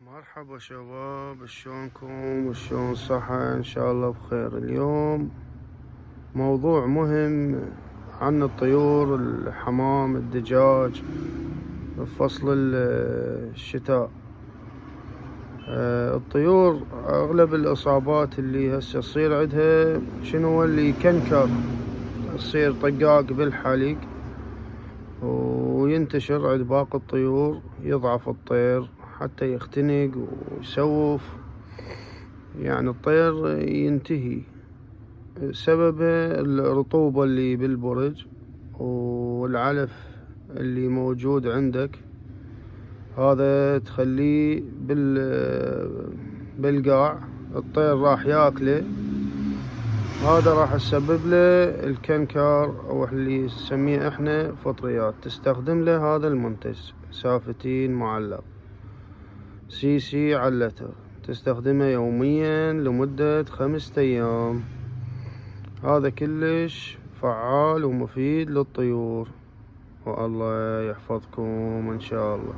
مرحبا شباب، شلونكم وشلون صحة؟ ان شاء الله بخير. اليوم موضوع مهم عن الطيور، الحمام، الدجاج بفصل الشتاء. الطيور اغلب الاصابات اللي هسه تصير عندها شنو؟ اللي يكنكر، يصير طقاق بالحلق وينتشر عند باقي الطيور، يضعف الطير حتى يختنق ويسوف، يعني الطير ينتهي. سببه الرطوبة اللي بالبرج والعلف اللي موجود عندك، هذا تخليه بالقاع، الطير راح ياكله، هذا راح يسبب له الكنكر او اللي نسميه احنا فطريات. تستخدم له هذا المنتج سافتين معلب CC علتر، تستخدمه يوميا لمدة 5 أيام. هذا كلش فعال ومفيد للطيور، والله يحفظكم إن شاء الله.